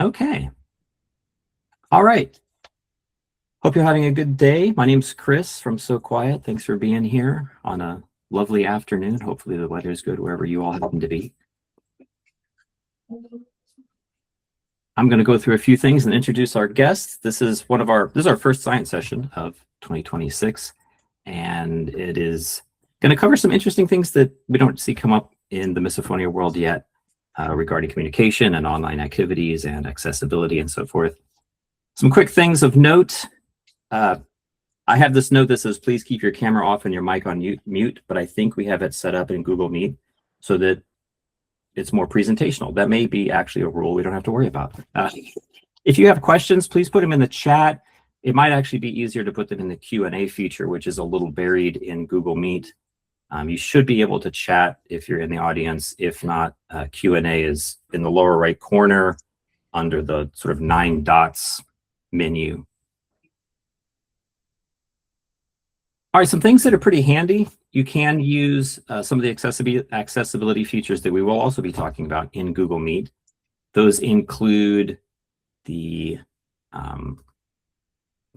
Okay. All right. Hope you're having a good day. My name's Chris from soQuiet. Thanks for being here on a lovely afternoon. Hopefully the weather is good wherever you all happen to be. I'm going to go through a few things and introduce our guests. This is our first science session of 2026, and it is going to cover some interesting things that we don't see come up in the misophonia world yet regarding communication and online activities and accessibility and so forth. Some quick things of note. I have this note that says, please keep your camera off and your mic on mute, but I think we have it set up in Google Meet so that it's more presentational. That may be actually a rule we don't have to worry about. If you have questions, please put them in the chat. It might actually be easier to put them in the Q&A feature, which is a little buried in Google Meet. You should be able to chat if you're in the audience. If not, Q&A is in the lower right corner under the sort of 9 dots menu. All right, some things that are pretty handy. You can use some of the accessibility features that we will also be talking about in Google Meet. Those include the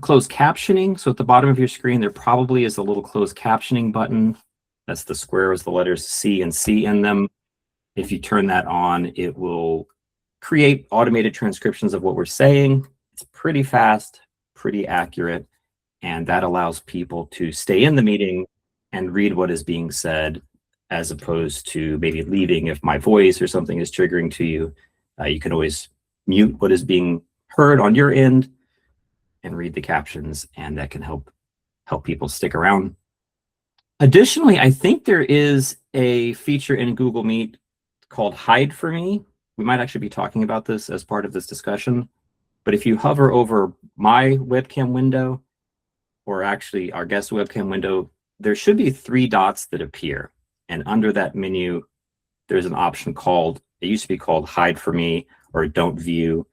closed captioning. So at the bottom of your screen, there probably is a little closed captioning button. That's the square with the letters C and C in them. If you turn that on, it will create automated transcriptions of what we're saying. It's pretty fast, pretty accurate, and that allows people to stay in the meeting and read what is being said, as opposed to maybe leaving if my voice or something is triggering to you. You can always mute what is being heard on your end and read the captions, and that can help people stick around. Additionally, I think there is a feature in Google Meet called Hide for Me. We might actually be talking about this as part of this discussion, but if you hover over my webcam window, or actually our guest webcam window, there should be 3 dots that appear. And under that menu, there's an option it used to be called Hide for Me or Don't View,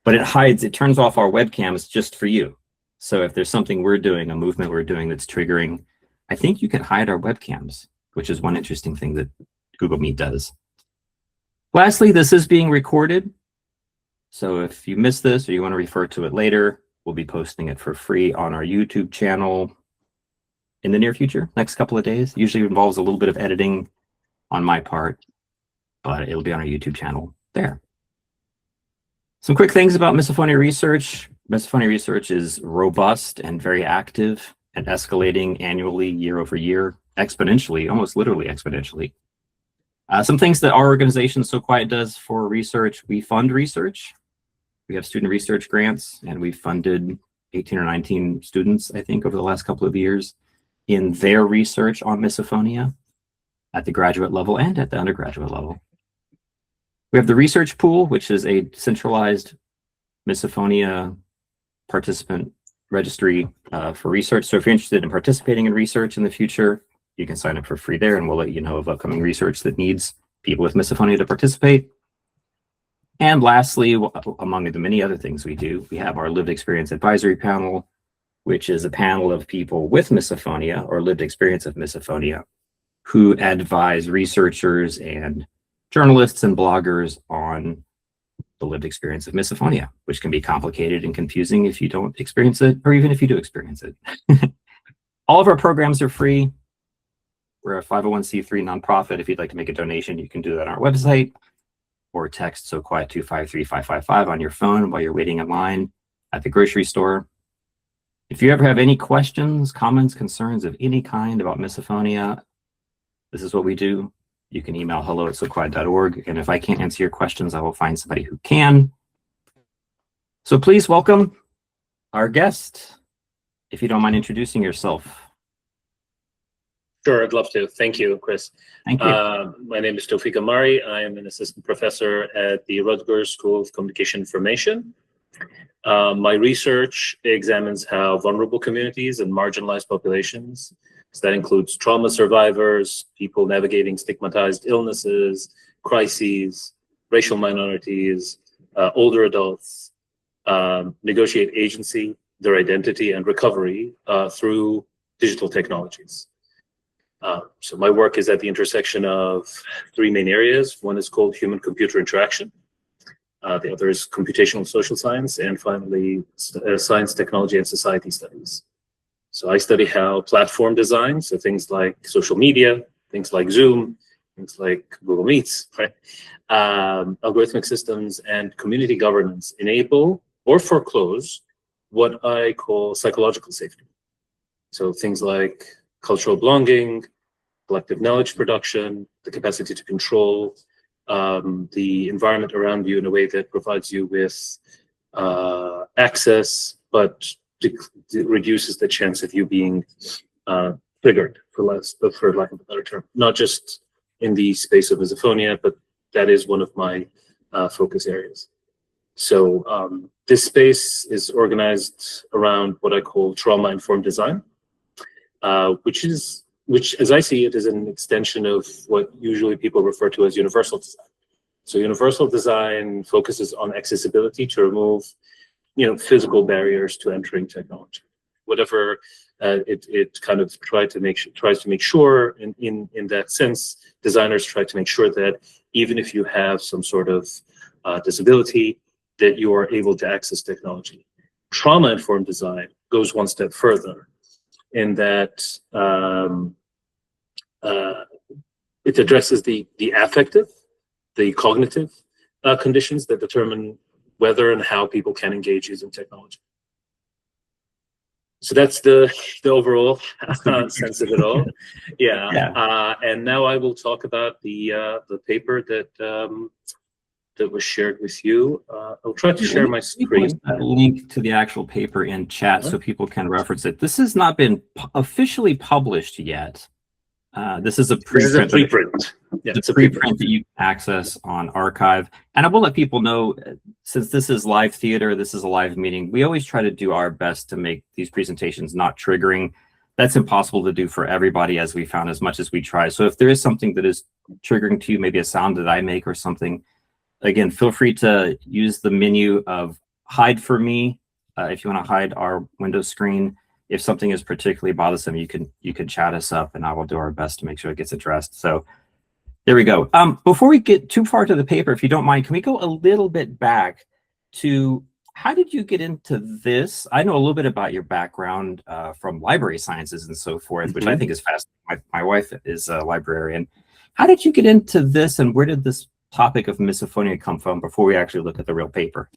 but it turns off our webcams just for you. So if there's something we're doing, a movement we're doing that's triggering, I think you can hide our webcams, which is one interesting thing that Google Meet does. Lastly, this is being recorded. So if you missed this or you want to refer to it later, we'll be posting it for free on our YouTube channel in the near future, next couple of days. Usually involves a little bit of editing on my part, but it'll be on our YouTube channel there. Some quick things about misophonia research. Misophonia research is robust and very active and escalating annually, year over year, exponentially, almost literally exponentially. Some things that our organization, soQuiet, does for research: we fund research. We have student research grants, and we've funded 18 or 19 students, I think, over the last couple of years in their research on misophonia at the graduate level and at the undergraduate level. We have the research pool, which is a centralized misophonia participant registry for research. So if you're interested in participating in research in the future, you can sign up for free there, and we'll let you know of upcoming research that needs people with misophonia to participate. And lastly, among the many other things we do, we have our lived experience advisory panel, which is a panel of people with misophonia or lived experience of misophonia who advise researchers and journalists and bloggers on the lived experience of misophonia, which can be complicated and confusing if you don't experience it, or even if you do experience it. All of our programs are free. We're a 501c3 nonprofit. If you'd like to make a donation, you can do that on our website, or text soQuiet 253-555 on your phone while you're waiting in line at the grocery store. If you ever have any questions, comments, concerns of any kind about misophonia, this is what we do. You can email hello@soquiet.org, and if I can't answer your questions, I will find somebody who can. So please welcome our guest, if you don't mind introducing yourself. Sure, I'd love to. Thank you, Chris. Thank you. My name is Tawfiq Ammari. I am an assistant professor at the Rutgers School of Communication Information. My research examines how vulnerable communities and marginalized populations, so that includes trauma survivors, people navigating stigmatized illnesses, crises, racial minorities, older adults, negotiate agency, their identity, and recovery through digital technologies. So my work is at the intersection of 3 main areas. One is called human-computer interaction. The other is computational social science, and finally, science, technology, and society studies. So I study how platform design, so things like social media, things like Zoom, things like Google Meets, right? Algorithmic systems and community governance enable or foreclose what I call psychological safety. So things like cultural belonging, collective knowledge production, the capacity to control the environment around you in a way that provides you with access, but reduces the chance of you being triggered, for lack of a better term. Not just in the space of misophonia, but that is one of my focus areas. So this space is organized around what I call trauma-informed design, which, as I see it, is an extension of what usually people refer to as universal design. So universal design focuses on accessibility to remove, physical barriers to entering technology. Whatever it kind of tries to make sure, in that sense, designers try to make sure that even if you have some sort of disability, that you are able to access technology. Trauma-informed design goes one step further, in that it addresses the affective, the cognitive conditions that determine whether and how people can engage using technology. So that's the overall sense of it all. Yeah. And now I will talk about the paper that was shared with you. I'll try to share my screen. A link to the actual paper in chat so people can reference it. This has not been officially published yet. This is a preprint. It's a preprint that you can access on archive. And I will let people know, since this is live theater, this is a live meeting, we always try to do our best to make these presentations not triggering. That's impossible to do for everybody, as we found, as much as we try. So if there is something that is triggering to you, maybe a sound that I make or something, again, feel free to use the menu of hide for me if you want to hide our Windows screen. If something is particularly bothersome, you can chat us up, and I will do our best to make sure it gets addressed. So there we go. Before we get too far to the paper, if you don't mind, can we go a little bit back to how did you get into this? I know a little bit about your background from library sciences and so forth, which I think is fascinating. My wife is a librarian. How did you get into this, and where did this topic of misophonia come from before we actually look at the real paper?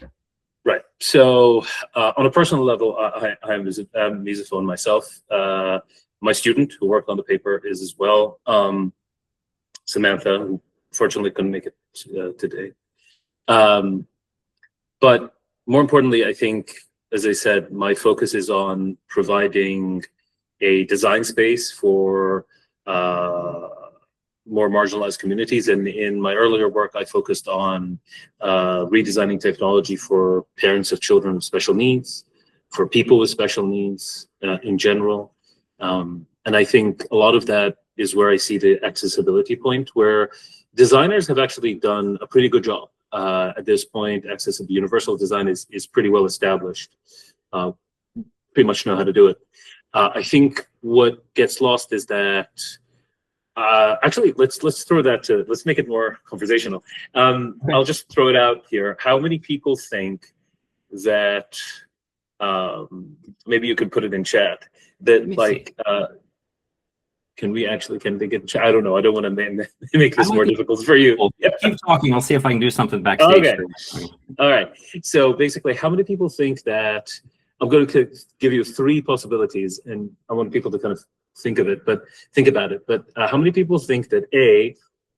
Right. So on a personal level, I'm misophone myself. My student who worked on the paper is as well. Samantha, who fortunately couldn't make it today. But more importantly, I think, as I said, my focus is on providing a design space for more marginalized communities. And in my earlier work, I focused on redesigning technology for parents of children with special needs, for people with special needs in general. And I think a lot of that is where I see the accessibility point, where designers have actually done a pretty good job. At this point, accessible universal design is pretty well established. Pretty much know how to do it. I think what gets lost is that actually, let's throw that to, let's make it more conversational. I'll just throw it out here. How many people think that, maybe you could put it in chat, that like, can they get in chat? I don't know. I don't want to make this more difficult for you. Yeah. Keep talking. I'll see if I can do something backstage. Okay. All right. So basically, how many people think that, I'm going to give you three possibilities, and I want people to kind of think about it. But how many people think that the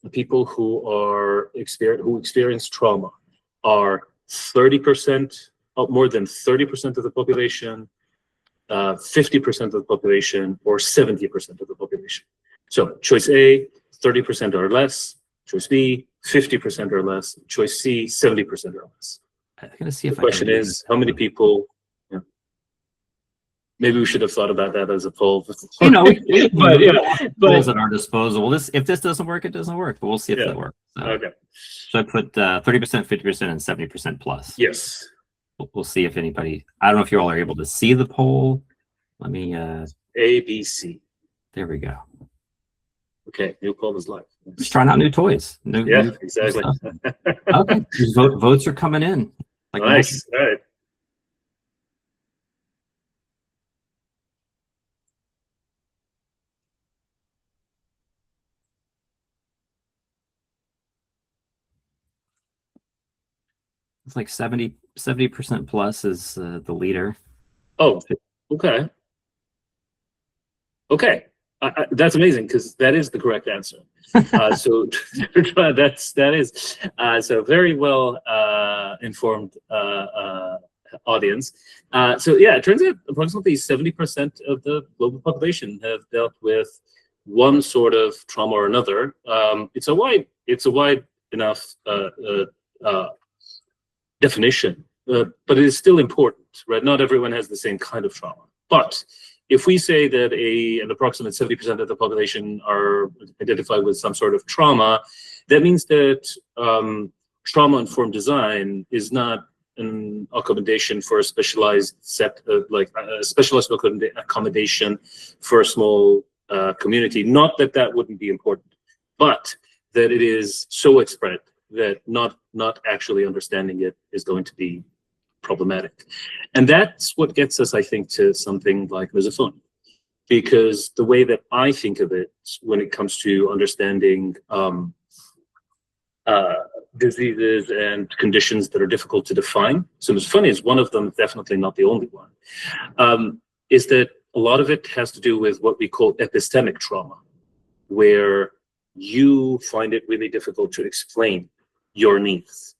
people who experience trauma are 30%, more than 30% of the population, 50% of the population, or 70% of the population? So choice A, 30% or less. Choice B, 50% or less. Choice C, 70% or less. I'm gonna see if the question is, how many people? Maybe we should have thought about that as a poll. But at our disposal. If this doesn't work, it doesn't work. But we'll see if that works. So, okay. So I put 30%, 50%, and 70% plus. Yes. We'll see if anybody. I don't know if you all are able to see the poll. Let me. A, B, C. There we go. Okay, new call is live. Just trying out new toys. Yeah, exactly. Okay, votes are coming in. Like nice. All right. It's like 70% plus is the leader. Oh, okay. Okay. That's amazing because that is the correct answer. So that is so very well informed audience. So yeah, it turns out approximately 70% of the global population have dealt with one sort of trauma or another. It's a wide enough definition, but it is still important, right? Not everyone has the same kind of trauma. But if we say that an approximate 70% of the population are identified with some sort of trauma, that means that trauma-informed design is not an accommodation for a specialized set of, like a specialized accommodation for a small community. Not that that wouldn't be important, but that it is so widespread that not actually understanding it is going to be problematic. And that's what gets us, I think, to something like misophonia. Because the way that I think of it when it comes to understanding diseases and conditions that are difficult to define, so misophonia is one of them, definitely not the only one, is that a lot of it has to do with what we call epistemic trauma, where you find it really difficult to explain your needs.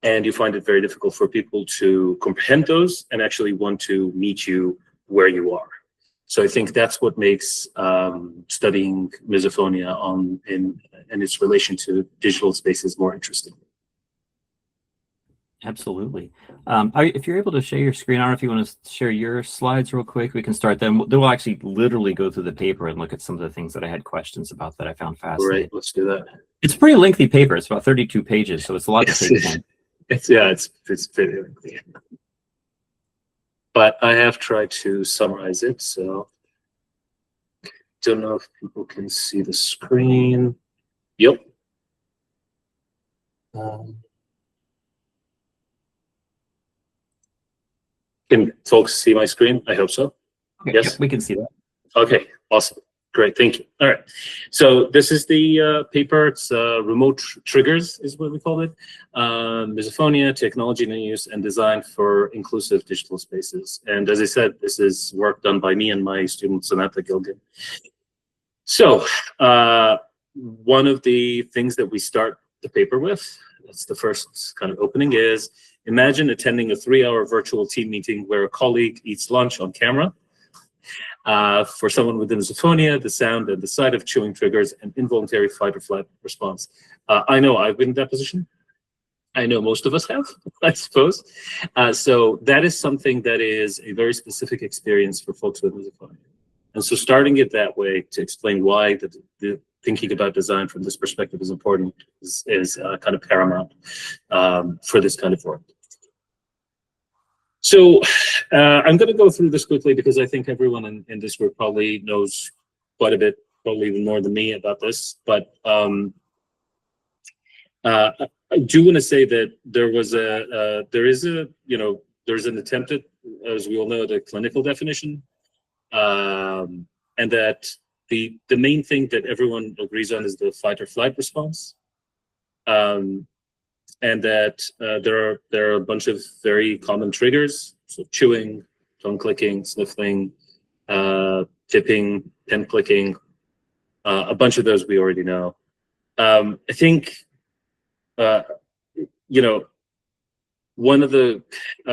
And you find it very difficult for people to comprehend those and actually want to meet you where you are. So I think that's what makes studying misophonia and its relation to digital spaces more interesting. Absolutely. If you're able to share your screen, I don't know if you want to share your slides real quick. We can start them. Then we'll actually literally go through the paper and look at some of the things that I had questions about that I found fascinating. Right, let's do that. It's a pretty lengthy paper. It's about 32 pages, so it's a lot to take in. It's very lengthy. But I have tried to summarize it, so don't know if people can see the screen. Yep. Can folks see my screen? I hope so. Okay, yes, yep, we can see that. Okay, awesome. Great, thank you. All right, so this is the paper. It's remote triggers is what we call it. Misophonia, technology and use and design for inclusive digital spaces. And as I said, this is work done by me and my student Samantha Gilgan. So one of the things that we start the paper with, that's the first kind of opening, is imagine attending a 3-hour virtual team meeting where a colleague eats lunch on camera. For someone with misophonia, the sound and the sight of chewing triggers an involuntary fight or flight response. I know I've been in that position. I know most of us have, I suppose. So that is something that is a very specific experience for folks with misophonia. And so starting it that way to explain why the thinking about design from this perspective is important is kind of paramount for this kind of work. So I'm going to go through this quickly because I think everyone in this group probably knows quite a bit, probably even more than me about this. But I do want to say that there's an attempt at, as we all know, the clinical definition, and that the main thing that everyone agrees on is the fight or flight response. And that there are a bunch of very common triggers, so chewing, tongue clicking, sniffling, tipping, pen clicking, a bunch of those we already know. I think, one of the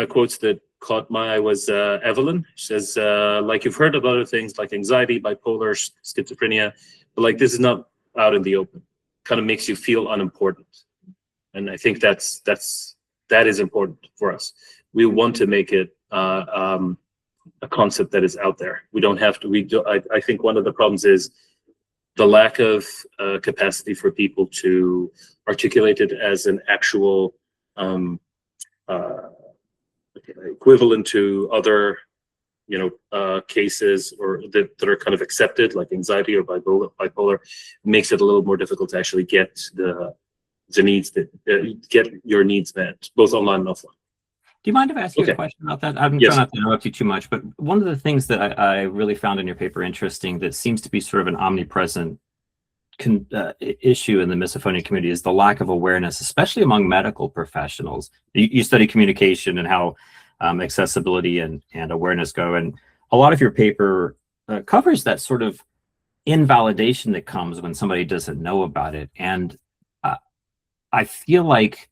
quotes that caught my eye was Evelyn. She says, like you've heard about other things like anxiety, bipolar, schizophrenia, but like this is not out in the open. Kind of makes you feel unimportant. And I think that is important for us. We want to make it a concept that is out there. We don't have to. I think one of the problems is the lack of capacity for people to articulate it as an actual equivalent to other cases or that are kind of accepted, like anxiety or bipolar, makes it a little more difficult to actually get the needs that get your needs met, both online and offline. Do you mind if I ask you Okay. a question about that? I'm Yes. trying not to interrupt you too much, but one of the things that I really found in your paper interesting that seems to be sort of an omnipresent issue in the misophonia community is the lack of awareness, especially among medical professionals. You study communication and how accessibility and awareness go, and a lot of your paper covers that sort of invalidation that comes when somebody doesn't know about it. And I feel like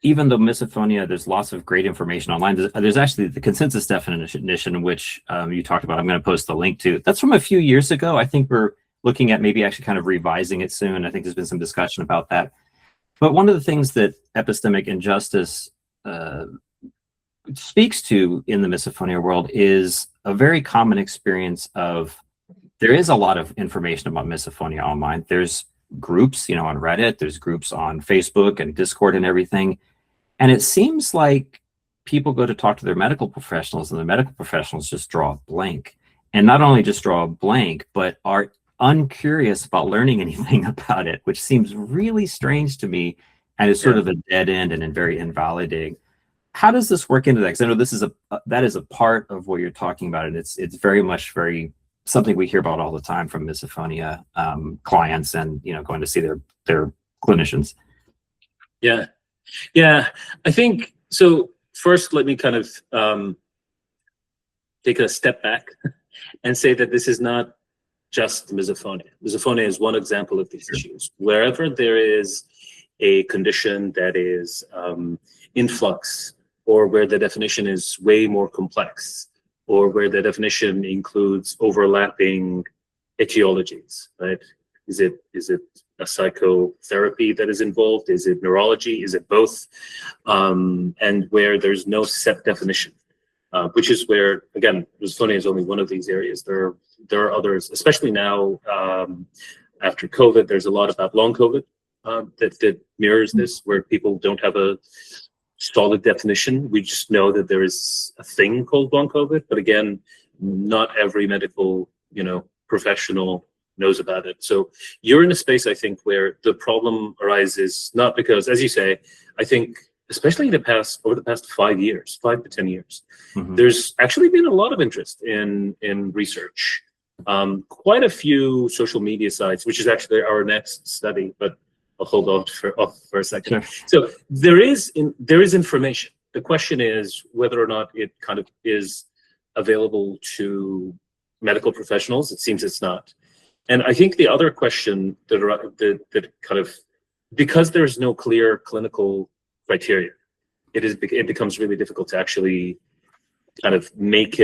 even though misophonia, there's lots of great information online. There's actually the consensus definition, which you talked about. I'm going to post the link to. That's from a few years ago. I think we're looking at maybe actually kind of revising it soon. I think there's been some discussion about that. But one of the things that epistemic injustice speaks to in the misophonia world is a very common experience of there is a lot of information about misophonia online. There's groups, on Reddit, there's groups on Facebook and Discord and everything. And it seems like people go to talk to their medical professionals and the medical professionals just draw a blank. And not only just draw a blank, but are uncurious about learning anything about it, which seems really strange to me and is sort of a dead end and very invalidating. How does this work into that? Because I know this is that is a part of what you're talking about, and it's very much something we hear about all the time from misophonia clients and going to see their clinicians. Yeah, I think so. First, let me kind of take a step back and say that this is not just misophonia. Misophonia is one example of these issues. Wherever there is a condition that is in flux, or where the definition is way more complex, or where the definition includes overlapping etiologies, right? Is it a psychotherapy that is involved? Is it neurology? Is it both? And where there's no set definition, which is where, again, misophonia is only one of these areas. There are others, especially now after COVID. There's a lot about long COVID that mirrors this, where people don't have a solid definition. We just know that there is a thing called long COVID, but again, not every medical, professional knows about it. So you're in a space, I think, where the problem arises not because, as you say, I think, especially over the past 5 to 10 years, there's actually been a lot of interest in research. Quite a few social media sites, which is actually our next study, but I'll hold on for a second. Sure. So there is information. The question is whether or not it kind of is available to medical professionals. It seems it's not. And I think the other question that kind of, because there's no clear clinical criteria, it becomes really difficult to actually kind of make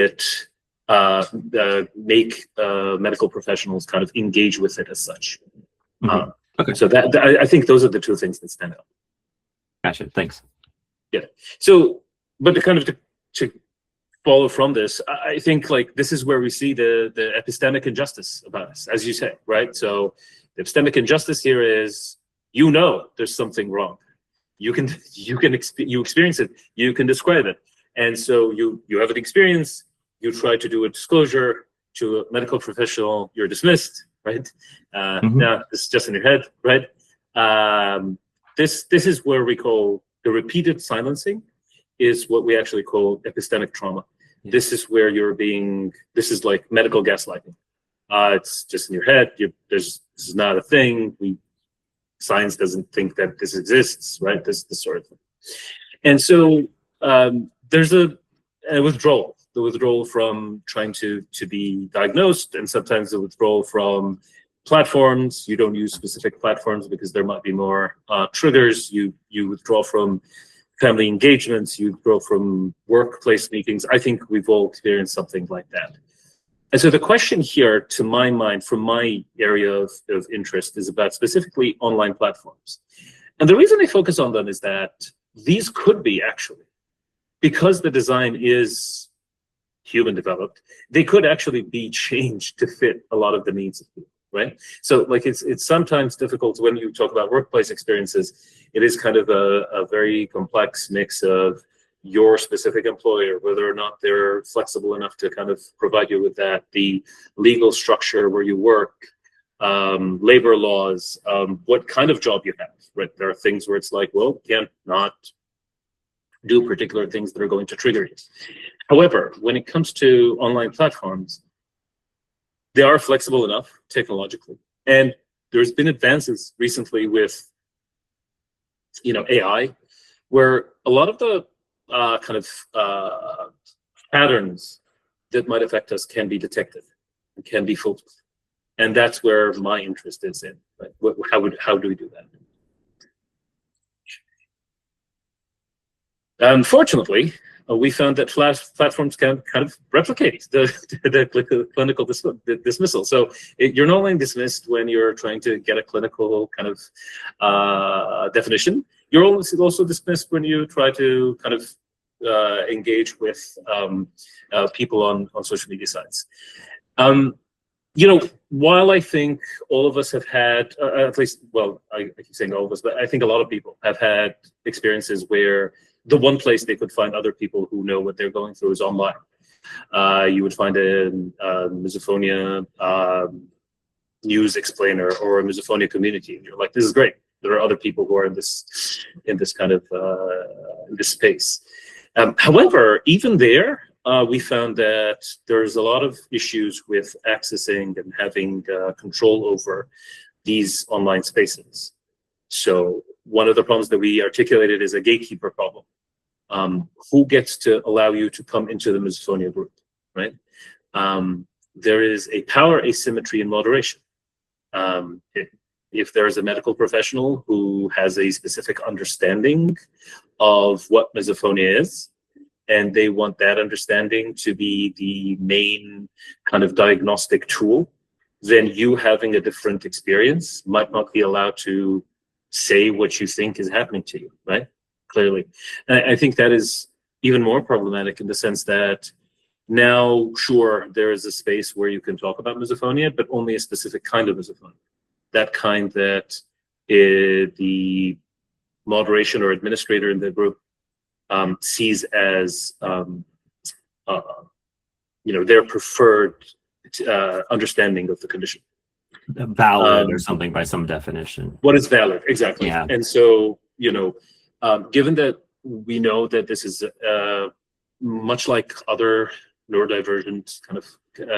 medical professionals kind of engage with it as such. Okay. So that I think those are the two things that stand out. Gotcha. Thanks. Yeah. So, but to follow from this, I think this is where we see the epistemic injustice about us, as you say, right? So the epistemic injustice here is, there's something wrong. You experience it. You can describe it, and so you have an experience. You try to do a disclosure to a medical professional. You're dismissed. Right? Now, this is just in your head, right? This is where we call the repeated silencing is what we actually call epistemic trauma. This is where this is like medical gaslighting. It's just in your head. This is not a thing. Science doesn't think that this exists, right? This sort of thing. And so there's a withdrawal. The withdrawal from trying to be diagnosed, and sometimes the withdrawal from platforms. You don't use specific platforms because there might be more triggers. You withdraw from family engagements. You withdraw from workplace meetings. I think we've all experienced something like that. And so the question here, to my mind, from my area of interest, is about specifically online platforms. And the reason I focus on them is that these could be actually, because the design is human developed, they could actually be changed to fit a lot of the needs of people, right? So it's sometimes difficult when you talk about workplace experiences. It is kind of a very complex mix of your specific employer, whether or not they're flexible enough to kind of provide you with that, the legal structure where you work, labor laws, what kind of job you have, right? There are things where it's like, well, you can't not do particular things that are going to trigger you. However, when it comes to online platforms, they are flexible enough technologically. And there's been advances recently with, AI, where a lot of the patterns that might affect us can be detected and can be filtered. And that's where my interest is in. Right? How do we do that? Unfortunately, we found that platforms can kind of replicate the clinical dismissal. So you're not only dismissed when you're trying to get a clinical kind of definition, you're also dismissed when you try to kind of engage with people on social media sites. While I think all of us have had, at least, well, I keep saying all of us, but I think a lot of people have had experiences where the one place they could find other people who know what they're going through is online. You would find a Misophonia news explainer or a Misophonia community, and you're like, this is great. There are other people who are in this kind of in this space. However, even there, we found that there's a lot of issues with accessing and having control over these online spaces. So one of the problems that we articulated is a gatekeeper problem. Who gets to allow you to come into the Misophonia group, right? There is a power asymmetry in moderation. If there is a medical professional who has a specific understanding of what misophonia is, and they want that understanding to be the main kind of diagnostic tool, then you having a different experience might not be allowed to say what you think is happening to you, right? Clearly. And I think that is even more problematic in the sense that now, sure, there is a space where you can talk about misophonia, but only a specific kind of misophonia. That kind that the moderation or administrator in the group sees as their preferred understanding of the condition. Valid or something by some definition. What is valid, exactly. Yeah. And so, given that we know that this is much like other neurodivergent kind of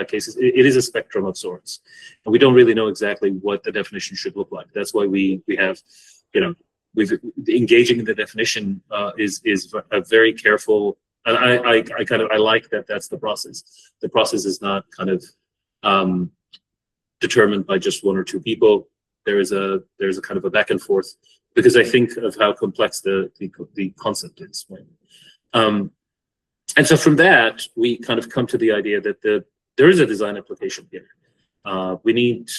cases, it is a spectrum of sorts, and we don't really know exactly what the definition should look like. That's why we have, we've engaging in the definition is a very careful. And I like that that's the process. The process is not kind of determined by just one or two people. There's a kind of a back and forth, because I think of how complex the concept is. Right? And so from that, we kind of come to the idea that there is a design application here. We need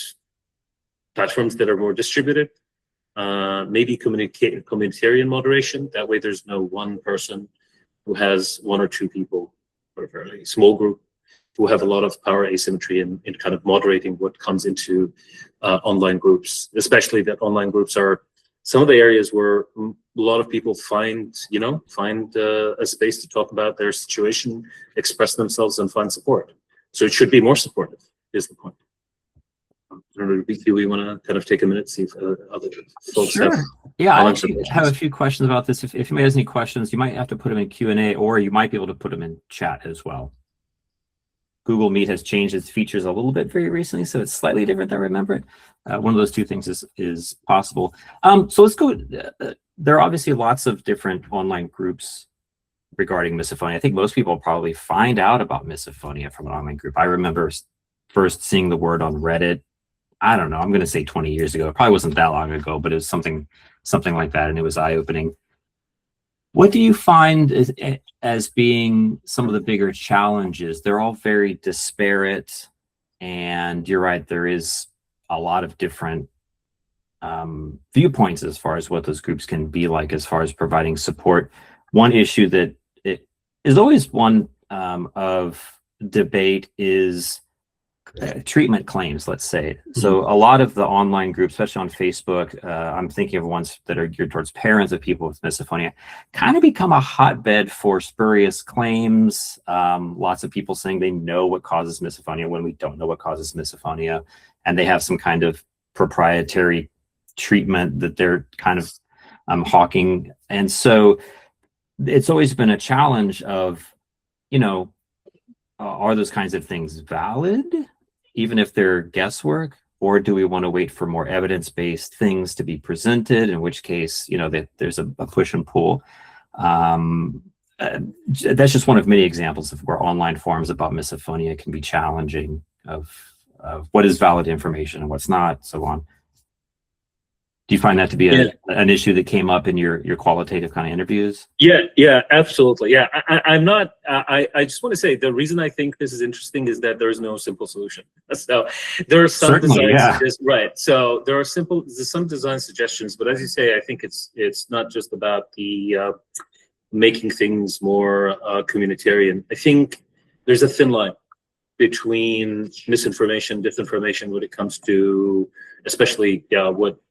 platforms that are more distributed, maybe communitarian moderation. That way there's no one person who has one or two people, or a very small group, who have a lot of power asymmetry in kind of moderating what comes into online groups, especially that online groups are some of the areas where a lot of people find a space to talk about their situation, express themselves, and find support. So it should be more supportive, is the point. I don't know, do we want to kind of take a minute, see if other folks have? Yeah, I actually have a few questions about this. If anybody has any questions, you might have to put them in Q&A, or you might be able to put them in chat as well. Google Meet has changed its features a little bit very recently, so it's slightly different than I remember it. One of those two things is possible. So let's go. There are obviously lots of different online groups regarding misophonia. I think most people probably find out about misophonia from an online group. I remember first seeing the word on Reddit. I don't know, I'm going to say 20 years ago. It probably wasn't that long ago, but it was something like that, and it was eye-opening. What do you find as being some of the bigger challenges? They're all very disparate, and you're right, there is a lot of different viewpoints as far as what those groups can be like as far as providing support. One issue that is always one of debate is treatment claims, let's say. So a lot of the online groups, especially on Facebook, I'm thinking of ones that are geared towards parents of people with misophonia, kind of become a hotbed for spurious claims. Lots of people saying they know what causes misophonia when we don't know what causes misophonia, and they have some kind of proprietary treatment that they're kind of hawking. And so it's always been a challenge of, are those kinds of things valid, even if they're guesswork, or do we want to wait for more evidence-based things to be presented, in which case, there's a push and pull. That's just one of many examples of where online forums about misophonia can be challenging of what is valid information and what's not, so on. Do you find that to be an issue that came up in your qualitative kind of interviews? Yeah, absolutely. Yeah, I'm not. I just want to say the reason I think this is interesting is that there is no simple solution. So there are some designs, right? So there are some design suggestions, but as you say, I think it's not just about the making things more communitarian. I think there's a thin line between misinformation, disinformation when it comes to, especially what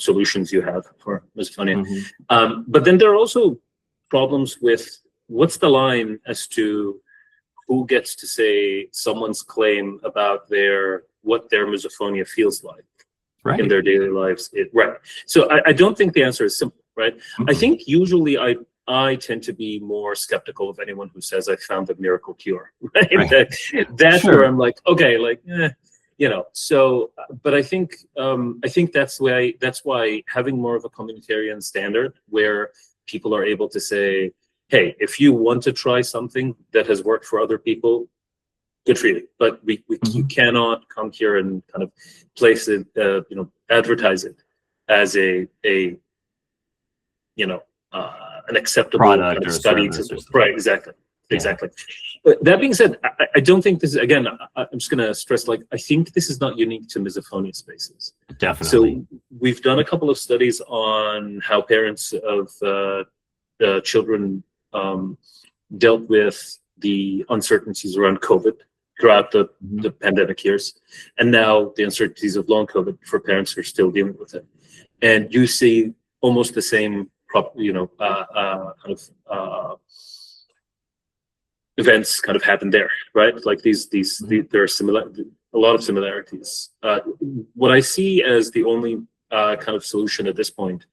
solutions you have for misophonia. But then there are also problems with what's the line as to who gets to say someone's claim about what their misophonia feels like in their daily lives. So I don't think the answer is simple, right? I think usually I tend to be more skeptical of anyone who says I found the miracle cure, right? That's where I'm like, okay, so, but I think that's why having more of a communitarian standard where people are able to say, hey, if you want to try something that has worked for other people, good for you. But you cannot come here and kind of place it, advertise it as an acceptable product kind of or study. Right, exactly. Yeah. Exactly. But that being said, I don't think this is, again, I'm just going to stress, I think this is not unique to misophonia spaces. Definitely. So we've done a couple of studies on how parents of children dealt with the uncertainties around COVID throughout the pandemic years, and now the uncertainties of long COVID for parents who are still dealing with it. And you see almost the same, events kind of happen there, right? Like there are a lot of similarities. What I see as the only kind of solution at this point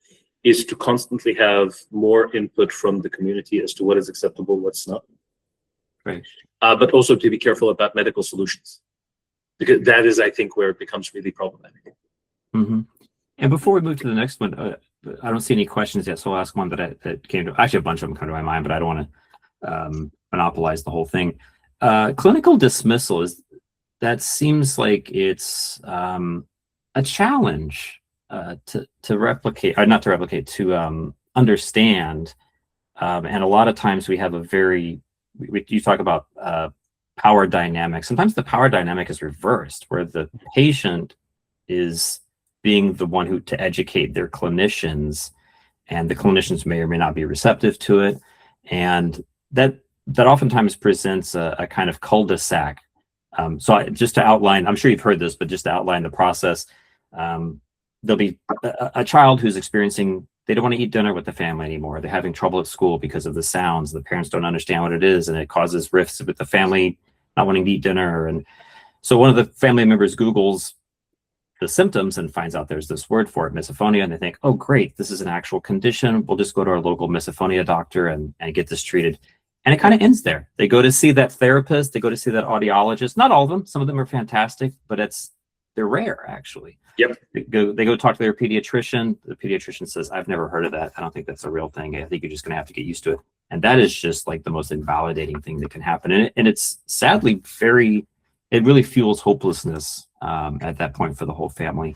is to constantly have more input from the community as to what is acceptable, what's not. Right. But also to be careful about medical solutions, because that is, I think, where it becomes really problematic. And before we move to the next one, I don't see any questions yet, so I'll ask one that came to, actually a bunch of them come to my mind, but I don't want to monopolize the whole thing. Clinical dismissal that seems like it's a challenge to replicate, or not to replicate, to understand. And a lot of times we have you talk about power dynamics. Sometimes the power dynamic is reversed, where the patient is being the one to educate their clinicians, and the clinicians may or may not be receptive to it. And that oftentimes presents a kind of cul-de-sac. So just to outline, I'm sure you've heard this, but just to outline the process, there'll be a child who's experiencing, they don't want to eat dinner with the family anymore. They're having trouble at school because of the sounds. The parents don't understand what it is, and it causes rifts with the family not wanting to eat dinner. And so one of the family members Googles the symptoms and finds out there's this word for it, misophonia, and they think, oh, great, this is an actual condition. We'll just go to our local misophonia doctor and get this treated. And it kind of ends there. They go to see that therapist, they go to see that audiologist. Not all of them, some of them are fantastic, but they're rare, actually. Yep. They go talk to their pediatrician. The pediatrician says, I've never heard of that. I don't think that's a real thing. I think you're just going to have to get used to it. And that is just like the most invalidating thing that can happen. And it's sadly it really fuels hopelessness at that point for the whole family.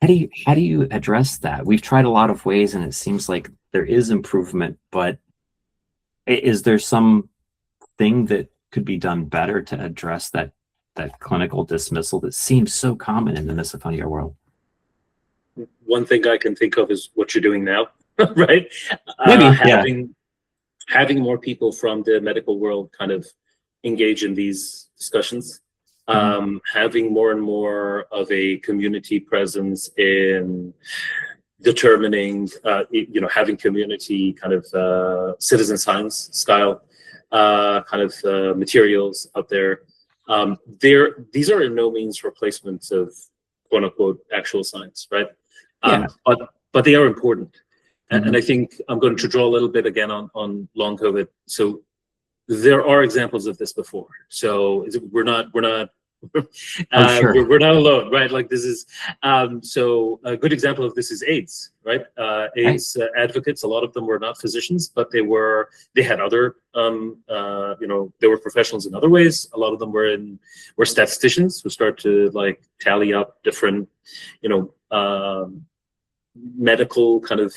How do you address that? We've tried a lot of ways, and it seems like there is improvement, but is there some thing that could be done better to address that clinical dismissal that seems so common in the misophonia world? One thing I can think of is what you're doing now, right? Maybe, having more people from the medical world kind of engage in these discussions. having more and more of a community presence in determining, having community kind of citizen science style kind of materials out there. These are in no means replacements of quote unquote actual science, right? But they are important. And I think I'm going to draw a little bit again on long COVID. So there are examples of this before. So we're not we're not alone, right? Like this is so a good example of this is AIDS, right? AIDS advocates. A lot of them were not physicians, but they had other they were professionals in other ways. A lot of them were statisticians who start to like tally up different medical kind of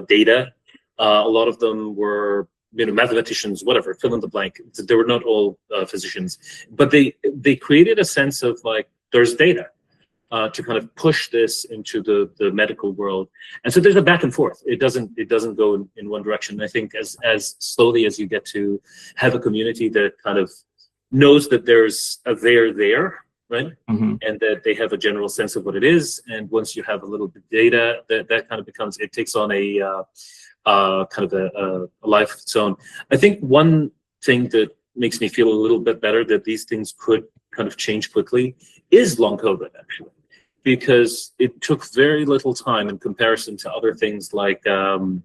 data. A lot of them were mathematicians, whatever, fill in the blank. They were not all physicians, but they created a sense of like there's data to kind of push this into the medical world. And so there's a back and forth. It doesn't go in one direction. And I think as slowly as you get to have a community that kind of knows that there's a there, right? And that they have a general sense of what it is. And once you have a little bit of data, that kind of becomes, it takes on a kind of a life of its own. I think one thing that makes me feel a little bit better that these things could kind of change quickly is long COVID, actually, because it took very little time in comparison to other things like chronic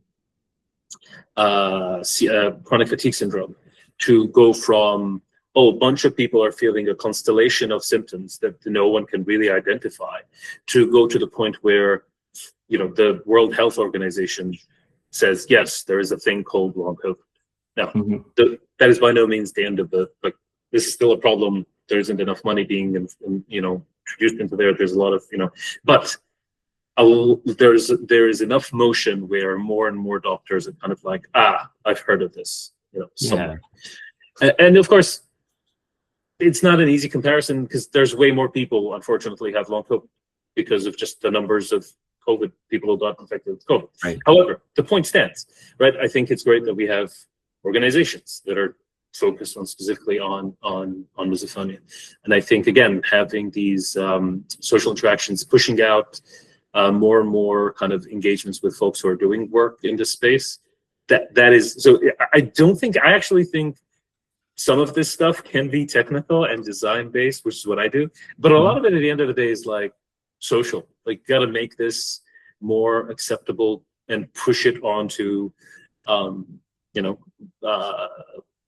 fatigue syndrome to go from, a bunch of people are feeling a constellation of symptoms that no one can really identify, to go to the point where, the World Health Organization says, yes, there is a thing called long COVID. Now, that is by no means the end of this is still a problem. There isn't enough money being, introduced into there. There's a lot of, but there is enough motion where more and more doctors are kind of like, I've heard of this, somewhere. And of course, it's not an easy comparison because there's way more people, unfortunately, have long COVID because of just the numbers of COVID people who got infected with COVID. Right. However, the point stands, right? I think it's great that we have organizations that are focused on specifically on misophonia. And I think, again, having these social interactions, pushing out more and more kind of engagements with folks who are doing work in this space, that is, so I actually think some of this stuff can be technical and design based, which is what I do. But a lot of it at the end of the day is like social. Like, got to make this more acceptable and push it onto,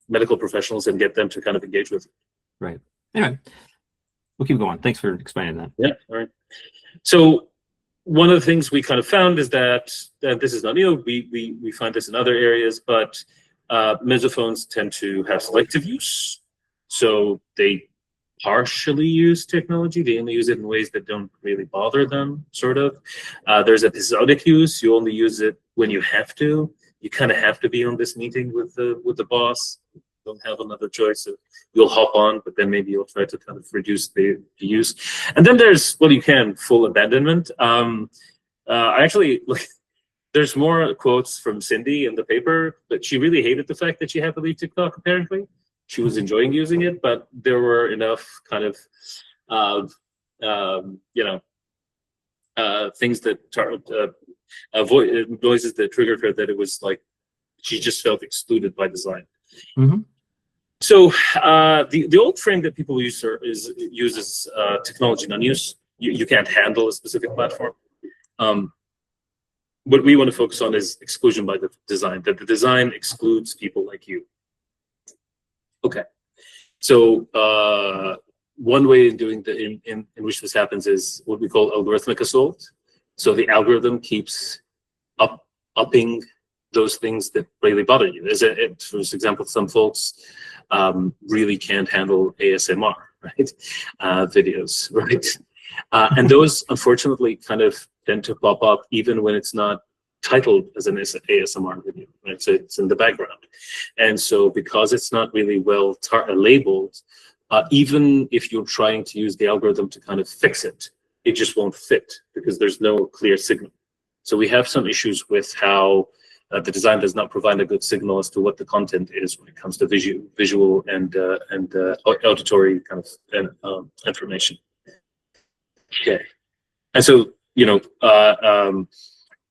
medical professionals and get them to kind of engage with it. Right. Anyway, we'll keep going. Thanks for explaining that. Yeah. All right. So one of the things we kind of found is that this is not new. We find this in other areas, but mesophones tend to have selective use. So they partially use technology. They only use it in ways that don't really bother them, sort of. There's episodic use. You only use it when you have to. You kind of have to be on this meeting with the boss. You don't have another choice. So you'll hop on, but then maybe you'll try to kind of reduce the use. And then there's, full abandonment. There's more quotes from Cindy in the paper, but she really hated the fact that she had to leave TikTok, apparently. She was enjoying using it, but there were enough kind of, things that noises that triggered her that it was like she just felt excluded by design. So the old frame that people uses technology non-use. You can't handle a specific platform. What we want to focus on is exclusion by the design, that the design excludes people like you. Okay, so one way in doing in which this happens is what we call algorithmic assault. So the algorithm keeps upping those things that really bother you. For example, some folks really can't handle ASMR, right? Videos, right? And those, unfortunately, kind of tend to pop up even when it's not titled as an ASMR video, right? So it's in the background. And so because it's not really well labeled, even if you're trying to use the algorithm to kind of fix it, it just won't fit because there's no clear signal. So we have some issues with how the design does not provide a good signal as to what the content is when it comes to visual and auditory kind of information. Okay, and so the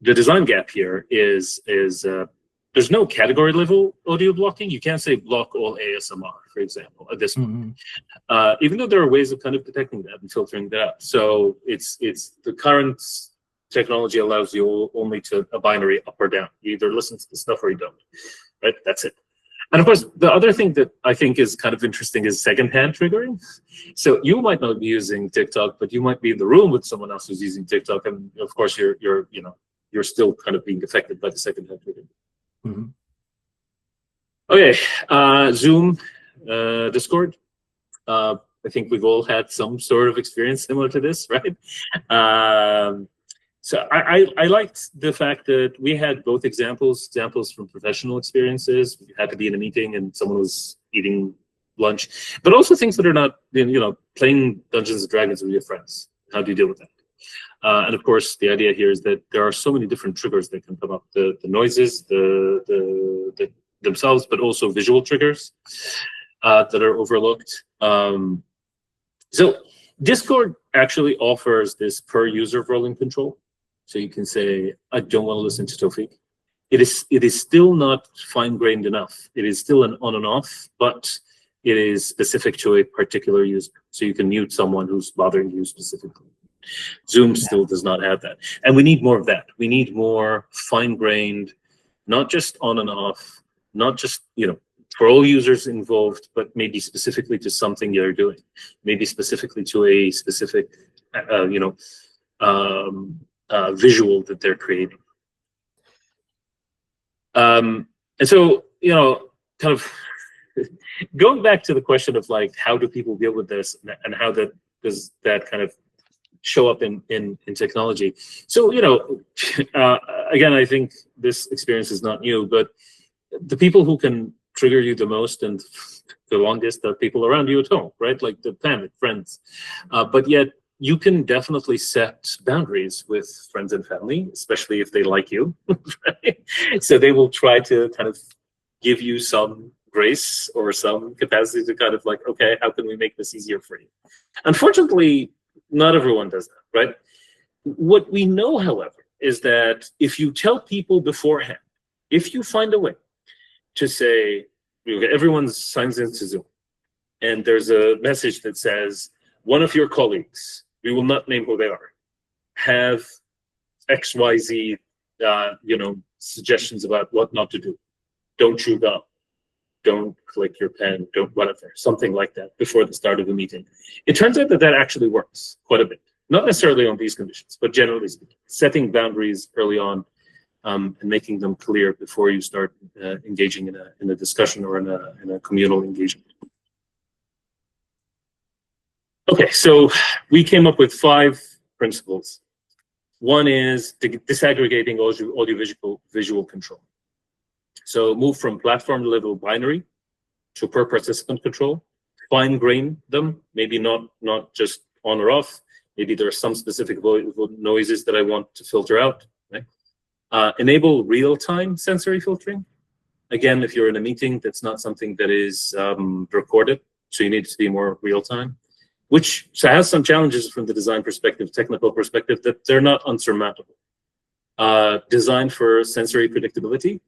design gap here is there's no category level audio blocking. You can't say block all ASMR, for example, at this point. Even though there are ways of kind of detecting that and filtering that out. So it's the current technology allows you only to a binary up or down. You either listen to the stuff or you don't, right? That's it. And of course, the other thing that I think is kind of interesting is secondhand triggering. So you might not be using TikTok, but you might be in the room with someone else who's using TikTok, and of course you're still kind of being affected by the secondhand triggering. Okay, Zoom, Discord. I think we've all had some sort of experience similar to this, right? So I liked the fact that we had both examples from professional experiences. We had to be in a meeting and someone was eating lunch, but also things that are not, playing Dungeons and Dragons with your friends. How do you deal with that? And of course, the idea here is that there are so many different triggers that can come up: the noises, the themselves, but also visual triggers that are overlooked. So Discord actually offers this per user volume control. So you can say, I don't want to listen to Tawfiq. It is still not fine-grained enough. It is still an on and off, but it is specific to a particular user. So you can mute someone who's bothering you specifically. Zoom still does not have that. And we need more of that. We need more fine-grained, not just on and off, not just, for all users involved, but maybe specifically to something you're doing, maybe specifically to a specific, visual that they're creating. And so, kind of going back to the question of like, how do people deal with this, and how does that kind of show up in technology? So, again, I think this experience is not new, but the people who can trigger you the most and the longest are people around you at home, right? Like the family, friends. But yet you can definitely set boundaries with friends and family, especially if they like you, right? So they will try to kind of give you some grace or some capacity to kind of like, okay, how can we make this easier for you? Unfortunately, not everyone does that, right? What we know, however, is that if you tell people beforehand, if you find a way to say, everyone signs into Zoom, and there's a message that says, one of your colleagues, we will not name who they are, have XYZ, suggestions about what not to do. Don't chew gum. Don't click your pen. Don't whatever, something like that before the start of the meeting. It turns out that actually works quite a bit. Not necessarily on these conditions, but generally speaking, setting boundaries early on and making them clear before you start engaging in a discussion or in a communal engagement. Okay, so we came up with 5 principles. One is disaggregating audio-visual control. So move from platform level binary to per participant control. Fine grain them, maybe not just on or off. Maybe there are some specific noises that I want to filter out. Right? Enable real-time sensory filtering. Again, if you're in a meeting, that's not something that is recorded, so you need it to be more real-time, which has some challenges from the design perspective, technical perspective, that they're not unsurmountable. Design for sensory predictability.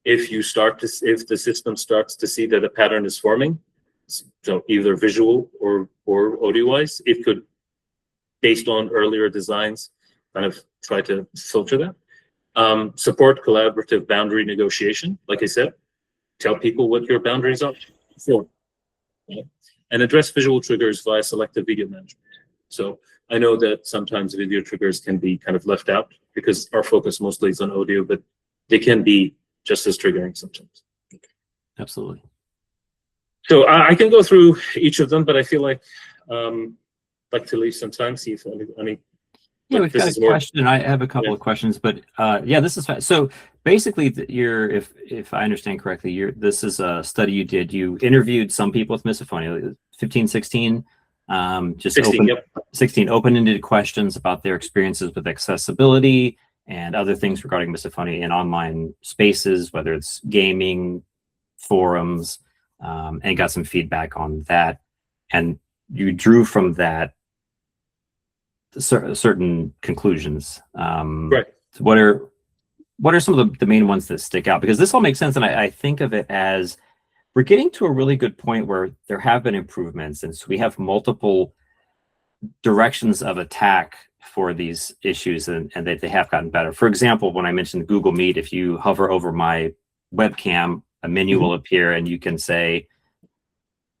If the system starts to see that a pattern is forming, so either visual or audio-wise, it could, based on earlier designs, kind of try to filter that. Support collaborative boundary negotiation. Like I said, tell people what your boundaries are. Sure. Okay. And address visual triggers via selective video management. So I know that sometimes video triggers can be kind of left out because our focus mostly is on audio, but they can be just as triggering sometimes. Absolutely. So I can go through each of them, but I feel like to leave some time, see if any. Yeah, we've got a question. I have a couple of questions, but yeah, this is fine. So basically, if I understand correctly, this is a study you did. You interviewed some people with misophonia, 15, 16, just 16, 16 open-ended questions about their experiences with accessibility and other things regarding misophonia in online spaces, whether it's gaming, forums, and got some feedback on that. And you drew from that certain conclusions. Right. What are some of the main ones that stick out? Because this all makes sense, and I think of it as we're getting to a really good point where there have been improvements, and so we have multiple directions of attack for these issues, and that they have gotten better. For example, when I mentioned Google Meet, if you hover over my webcam, a menu will appear, and you can say,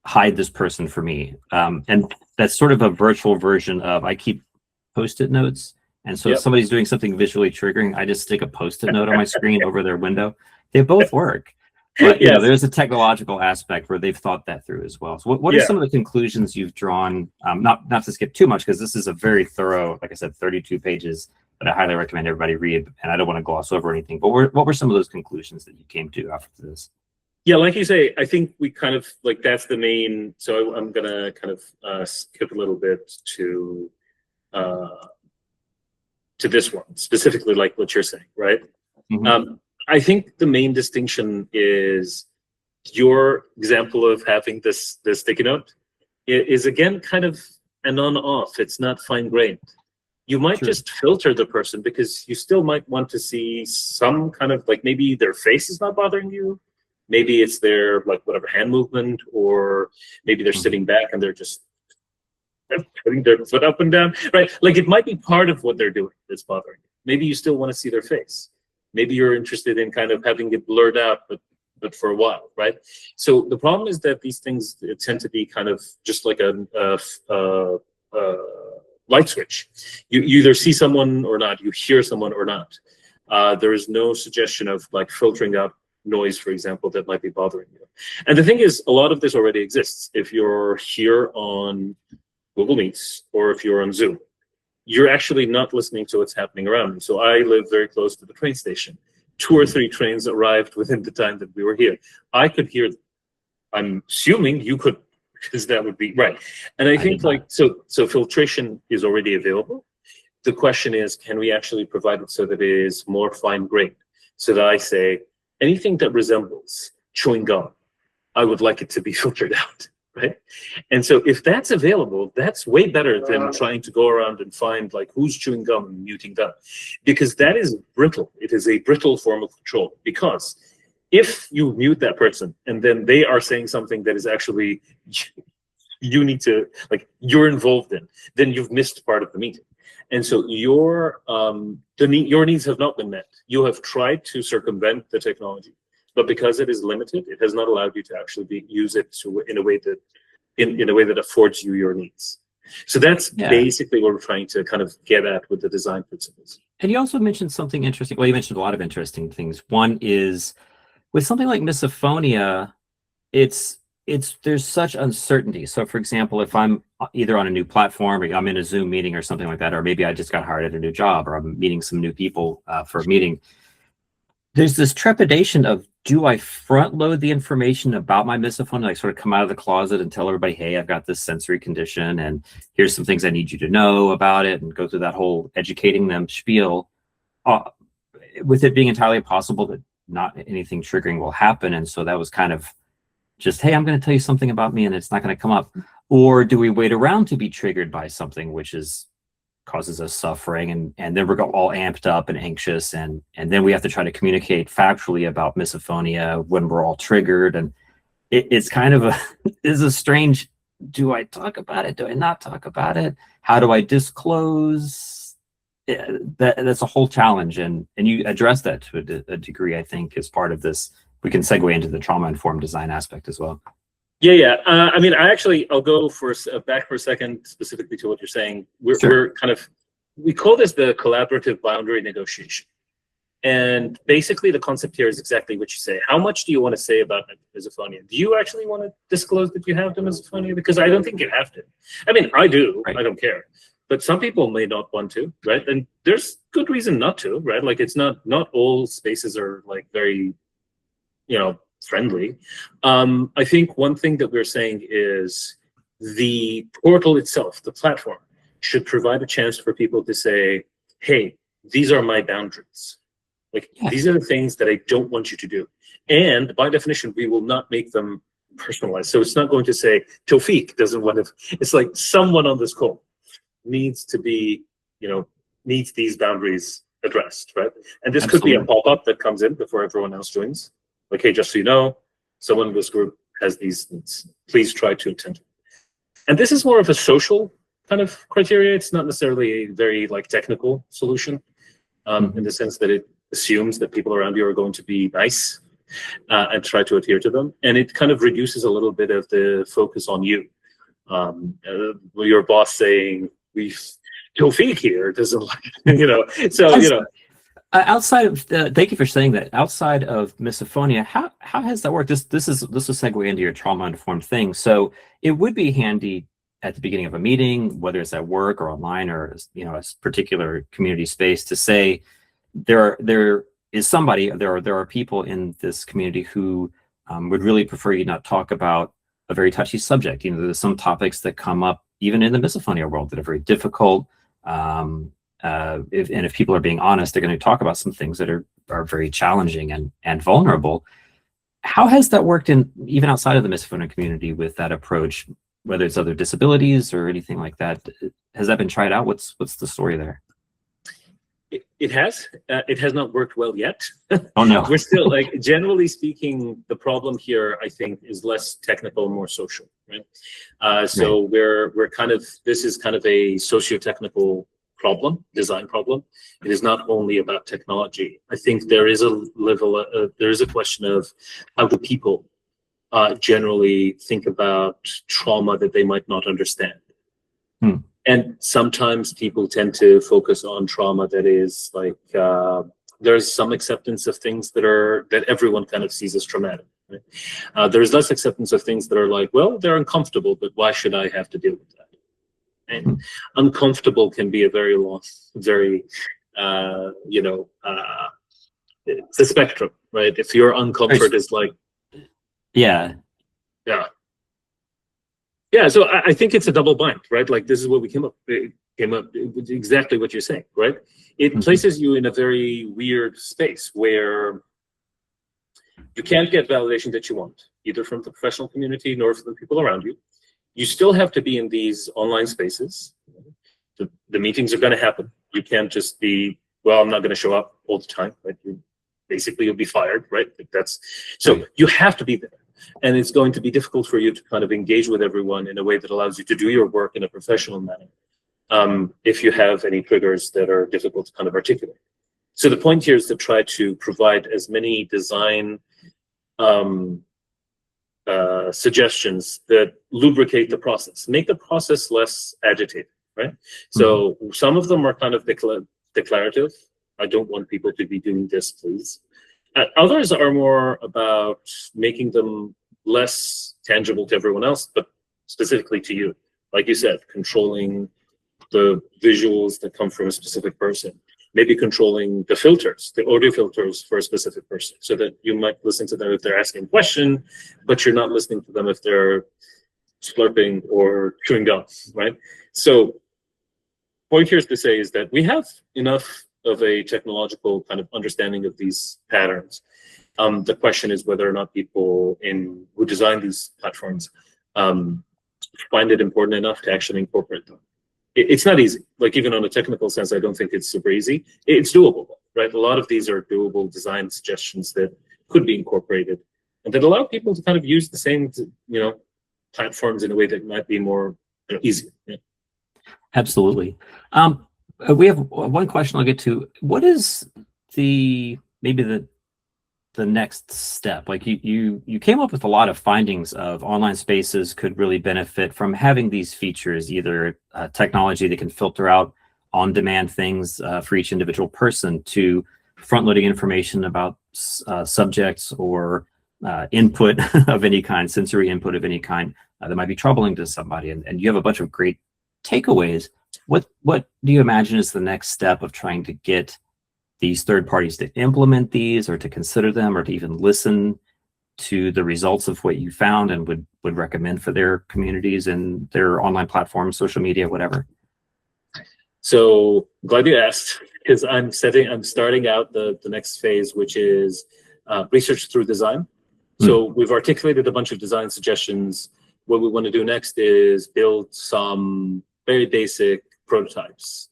hide this person for me. And that's sort of a virtual version of, I keep Post-it notes. And so if somebody's doing something visually triggering, I just stick a Post-it note on my screen over their window. They both work. But you know, there's a technological aspect where they've thought that through as well. So what are some of the conclusions you've drawn? Not to skip too much, because this is a very thorough, like I said, 32 pages that I highly recommend everybody read, and I don't want to gloss over anything. But what were some of those conclusions that you came to after this? Yeah, like you say, I think we kind of like that's the main. So I'm gonna kind of skip a little bit to this one specifically, like what you're saying, right? I think the main distinction is your example of having this sticky note is again kind of an on-off. It's not fine-grained. You might just filter the person because you still might want to see some kind of like maybe their face is not bothering you. Maybe it's their like whatever hand movement, or maybe they're sitting back and they're just putting their foot up and down, right? Like it might be part of what they're doing that's bothering you. Maybe you still want to see their face. Maybe you're interested in kind of having it blurred out, but for a while, right? So the problem is that these things tend to be kind of just like a light switch. You either see someone or not, you hear someone or not. There is no suggestion of like filtering out noise, for example, that might be bothering you. And the thing is, a lot of this already exists. If you're here on Google Meets or if you're on Zoom, you're actually not listening to what's happening around you. So I live very close to the train station. 2 or 3 trains arrived within the time that we were here. I could hear them. I'm assuming you could, because that would be right. And I think like, so filtration is already available. The question is, can we actually provide it so that it is more fine-grained? So that I say, anything that resembles chewing gum, I would like it to be filtered out, right? And so if that's available, that's way better than trying to go around and find like who's chewing gum and muting them, because that is brittle. It is a brittle form of control, because if you mute that person and then they are saying something that is actually you need to, like, you're involved in, then you've missed part of the meeting. And so your needs have not been met. You have tried to circumvent the technology, but because it is limited, it has not allowed you to actually use it in a way that affords you your needs. So that's basically what we're trying to kind of get at with the design principles. And you also mentioned something interesting. Well, you mentioned a lot of interesting things. One is with something like misophonia, there's such uncertainty. So for example, if I'm either on a new platform, or I'm in a Zoom meeting or something like that, or maybe I just got hired at a new job, or I'm meeting some new people for a meeting, there's this trepidation of, do I front load the information about my misophonia, like sort of come out of the closet and tell everybody, hey, I've got this sensory condition and here's some things I need you to know about it, and go through that whole educating them spiel, with it being entirely possible that not anything triggering will happen. And so that was kind of just, hey, I'm going to tell you something about me and it's not going to come up. Or do we wait around to be triggered by something which causes us suffering, and then we're all amped up and anxious, and then we have to try to communicate factually about misophonia when we're all triggered. And it's kind of a strange, do I talk about it? Do I not talk about it? How do I disclose? That's a whole challenge, and you address that to a degree, I think, as part of this. We can segue into the trauma-informed design aspect as well. Yeah. I mean, I'll go back for a second, specifically to what you're saying. We're kind of, we call this the collaborative boundary negotiation. And basically the concept here is exactly what you say. How much do you want to say about misophonia? Do you actually want to disclose that you have the misophonia? Because I don't think you have to. I mean, I do, right. I don't care. But some people may not want to, right? And there's good reason not to, right? Like it's not all spaces are like very, friendly. I think one thing that we're saying is the portal itself, the platform, should provide a chance for people to say, hey, these are my boundaries. Like, these are the things that I don't want you to do. And by definition, we will not make them personalized. So it's not going to say, Tawfiq doesn't want to, it's like someone on this call needs to be, needs these boundaries addressed, right? And this could be a pop-up that comes in before everyone else joins. Like, hey, just so you know, someone in this group has these needs. Please try to attend. And this is more of a social kind of criteria. It's not necessarily a very technical solution in the sense that it assumes that people around you are going to be nice and try to adhere to them. And it kind of reduces a little bit of the focus on you. Your boss saying, Tawfiq here doesn't like, so, outside of thank you for saying that. Outside of misophonia, how has that worked? This will segue into your trauma-informed thing. So it would be handy at the beginning of a meeting, whether it's at work or online or a particular community space, to say there are people in this community who would really prefer you not talk about a very touchy subject. There's some topics that come up even in the misophonia world that are very difficult. If people are being honest, they're going to talk about some things that are very challenging and vulnerable. How has that worked even outside of the misophonia community with that approach, whether it's other disabilities or anything like that? Has that been tried out? What's the story there? It has. It has not worked well yet. Oh no. We're still, generally speaking, the problem here, I think, is less technical, more social, right? So we're this is kind of a socio-technical problem, design problem. It is not only about technology. I think there is a question of how do people generally think about trauma that they might not understand. And sometimes people tend to focus on trauma that is there's some acceptance of things that everyone kind of sees as traumatic. Right? There's less acceptance of things that are well, they're uncomfortable, but why should I have to deal with that? And uncomfortable can be a very long, very, it's a spectrum, right? If your uncomfort is yeah. So I think it's a double bind, right? This is what we came up with, exactly what you're saying, right? It places you in a very weird space where you can't get validation that you want, either from the professional community nor from the people around you. You still have to be in these online spaces. The meetings are going to happen. You can't just be, well, I'm not going to show up all the time. Right? You'll be fired, right? So you have to be there. And it's going to be difficult for you to kind of engage with everyone in a way that allows you to do your work in a professional manner, if you have any triggers that are difficult to kind of articulate. So the point here is to try to provide as many design suggestions that lubricate the process, make the process less agitated, right? So some of them are kind of declarative. I don't want people to be doing this, please. Others are more about making them less tangible to everyone else, but specifically to you. Like you said, controlling the visuals that come from a specific person, maybe controlling the filters, the audio filters for a specific person, so that you might listen to them if they're asking a question, but you're not listening to them if they're slurping or chewing gum, right? So point here is to say is that we have enough of a technological kind of understanding of these patterns. The question is whether or not people who design these platforms find it important enough to actually incorporate them. It's not easy. Even on a technical sense, I don't think it's super easy. It's doable, right? A lot of these are doable design suggestions that could be incorporated and that allow people to kind of use the same, platforms in a way that might be more easy. Yeah. Absolutely. We have one question I'll get to. What is maybe the next step? You came up with a lot of findings of online spaces could really benefit from having these features, either technology that can filter out on-demand things for each individual person, to front-loading information about subjects or input of any kind, sensory input of any kind that might be troubling to somebody. And you have a bunch of great takeaways. What do you imagine is the next step of trying to get these third parties to implement these, or to consider them, or to even listen to the results of what you found and would recommend for their communities and their online platforms, social media, whatever? So glad you asked. because I'm starting out the next phase, which is research through design. So we've articulated a bunch of design suggestions. What we want to do next is build some very basic prototypes.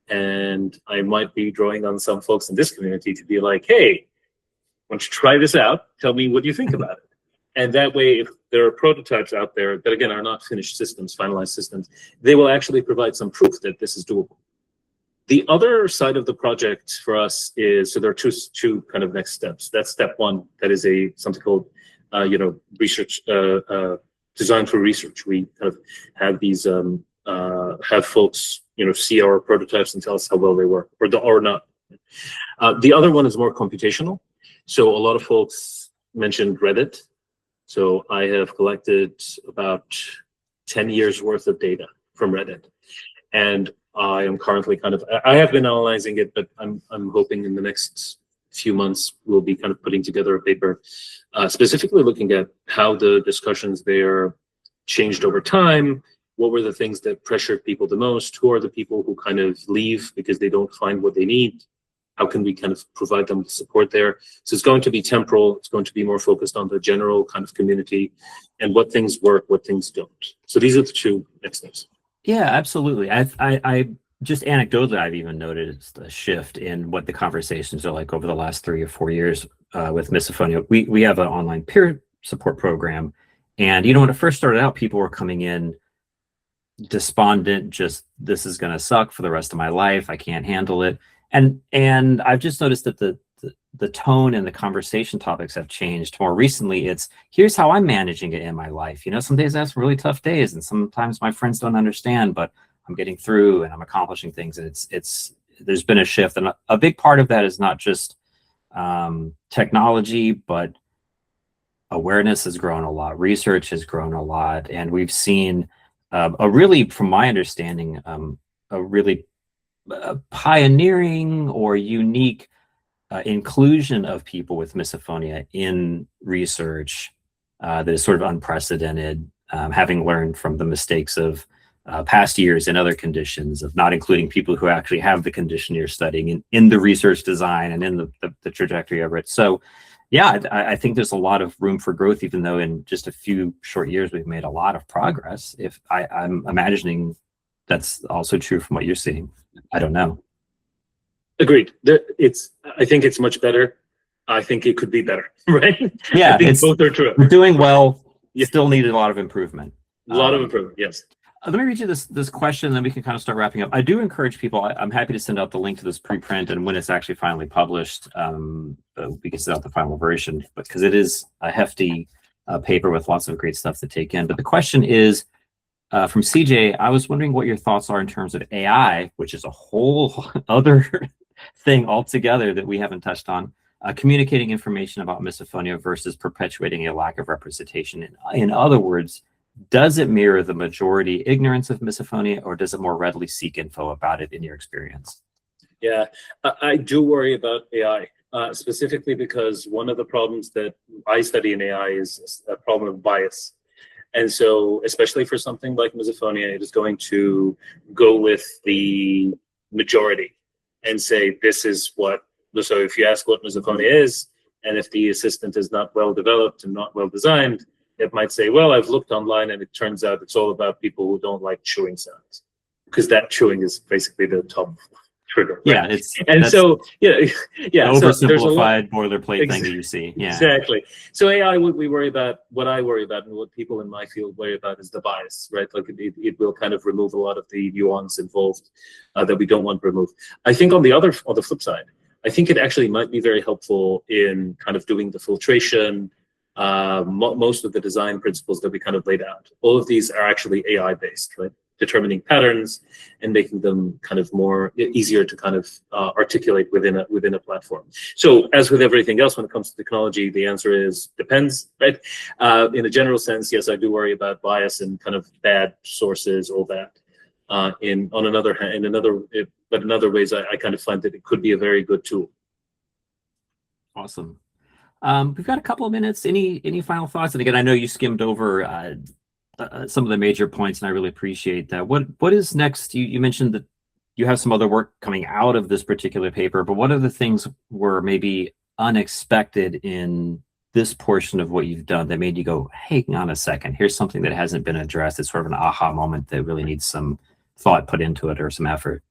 And I might be drawing on some folks in this community to be like, hey, why don't you try this out? Tell me what you think about it. And that way, if there are prototypes out there that, again, are not finished systems, finalized systems, they will actually provide some proof that this is doable. The other side of the project for us is, so there are two kind of next steps. That's step one. That is something called, research, design for research. We kind of have these, have folks, see our prototypes and tell us how well they work or not. The other one is more computational. So a lot of folks mentioned Reddit. So I have collected about 10 years worth of data from Reddit. And I am currently I have been analyzing it, but I'm hoping in the next few months we'll be kind of putting together a paper specifically looking at how the discussions there changed over time. What were the things that pressured people the most? Who are the people who kind of leave because they don't find what they need? How can we kind of provide them with support there? So it's going to be temporal. It's going to be more focused on the general kind of community and what things work, what things don't. So these are the two next steps. Yeah, absolutely. I just anecdotally, I've even noticed a shift in what the conversations are like over the last 3 or 4 years with Misophonia. We have an online peer support program. And, when it first started out, people were coming in despondent, just this is going to suck for the rest of my life. I can't handle it. And I've just noticed that the tone and the conversation topics have changed. More recently, it's here's how I'm managing it in my life. Some days I have some really tough days, and sometimes my friends don't understand, but I'm getting through and I'm accomplishing things. And it's there's been a shift, and a big part of that is not just technology, but awareness has grown a lot, research has grown a lot, and we've seen a really, from my understanding, a really pioneering or unique inclusion of people with misophonia in research that is sort of unprecedented, having learned from the mistakes of past years in other conditions of not including people who actually have the condition you're studying in the research design and in the trajectory of it. So yeah, I think there's a lot of room for growth, even though in just a few short years we've made a lot of progress. If I'm imagining that's also true from what you're seeing. I don't know. Agreed. I think it's much better. I think it could be better, right? Yeah, I think both are true. We're doing well. You still need a lot of improvement. A lot of improvement, yes. Let me read you this question, and then we can kind of start wrapping up. I do encourage people. I'm happy to send out the link to this preprint, and when it's actually finally published, we can send out the final version, because it is a hefty paper with lots of great stuff to take in. But the question is from CJ. I was wondering what your thoughts are in terms of AI, which is a whole other thing altogether that we haven't touched on. Communicating information about misophonia versus perpetuating a lack of representation. In other words, does it mirror the majority ignorance of misophonia, or does it more readily seek info about it in your experience? Yeah, I do worry about AI, specifically because one of the problems that I study in AI is a problem of bias. And so, especially for something like misophonia, it is going to go with the majority and say, this is what, so if you ask what misophonia is, and if the assistant is not well developed and not well designed, it might say, well, I've looked online and it turns out it's all about people who don't like chewing sounds, because that chewing is basically the top trigger. Right? Yeah, so oversimplified boilerplate thing that you see. Yeah, exactly. So AI, what I worry about, and what people in my field worry about, is the bias, right? Like it will kind of remove a lot of the nuance involved that we don't want to remove. I think on the flip side, I think it actually might be very helpful in kind of doing the filtration. Most of the design principles that we kind of laid out, all of these are actually AI based, right? Determining patterns and making them kind of more easier to kind of articulate within a platform. So as with everything else when it comes to technology, the answer is depends, right? In a general sense, yes, I do worry about bias and kind of bad sources, all that. In other ways, I kind of find that it could be a very good tool. Awesome. We've got a couple of minutes. Any final thoughts? And again, I know you skimmed over some of the major points, and I really appreciate that. What is next? You mentioned you have some other work coming out of this particular paper, but what other things were maybe unexpected in this portion of what you've done that made you go, hey, hang on a second, here's something that hasn't been addressed. It's sort of an aha moment that really needs some thought put into it or some effort.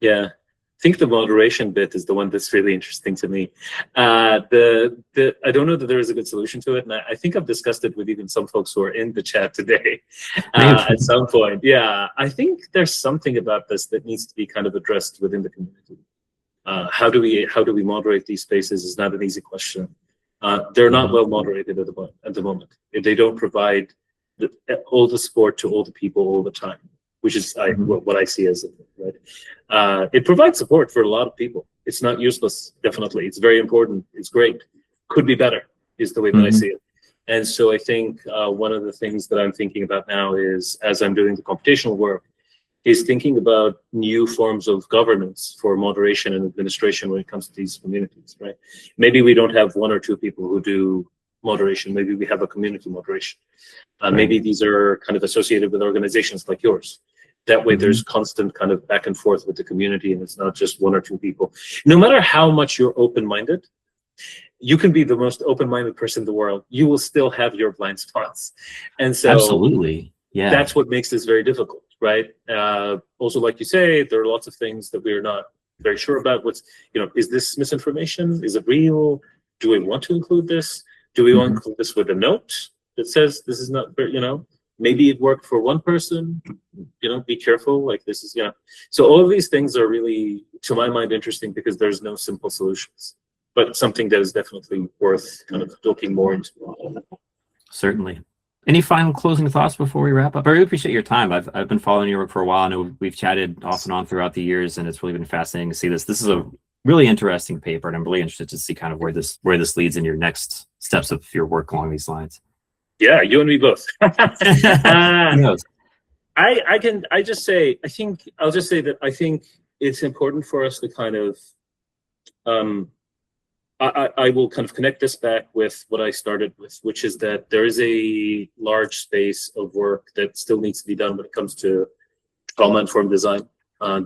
Yeah, I think the moderation bit is the one that's really interesting to me. I don't know that there is a good solution to it, and I think I've discussed it with even some folks who are in the chat today at some point. Yeah, I think there's something about this that needs to be kind of addressed within the community. How do we moderate these spaces is not an easy question. They're not well moderated at the moment. They don't provide all the support to all the people all the time, which is what I see as it, right. It provides support for a lot of people. It's not useless, definitely. It's very important. It's great. Could be better is the way that I see it. And so I think one of the things that I'm thinking about now is, as I'm doing the computational work, is thinking about new forms of governance for moderation and administration when it comes to these communities, right? Maybe we don't have one or two people who do moderation. Maybe we have a community moderation. Maybe these are kind of associated with organizations like yours. That way there's constant kind of back and forth with the community, and it's not just one or two people. No matter how much you're open-minded, you can be the most open-minded person in the world. You will still have your blind spots. And so absolutely, yeah, that's what makes this very difficult, right? Also, like you say, there are lots of things that we're not very sure about. Is this misinformation? Is it real? Do we want to include this? Do we want to include this with a note that says this is not, maybe it worked for one person, be careful, like this is, So all of these things are really, to my mind, interesting because there's no simple solutions, but something that is definitely worth kind of looking more into. Certainly. Any final closing thoughts before we wrap up? I really appreciate your time. I've been following your work for a while. I know we've chatted off and on throughout the years, and it's really been fascinating to see this. This is a really interesting paper, and I'm really interested to see kind of where this leads in your next steps of your work along these lines. Yeah, you and me both. Who knows? I'll just say that I think it's important for us to kind of, I will kind of connect this back with what I started with, which is that there is a large space of work that still needs to be done when it comes to trauma-informed design,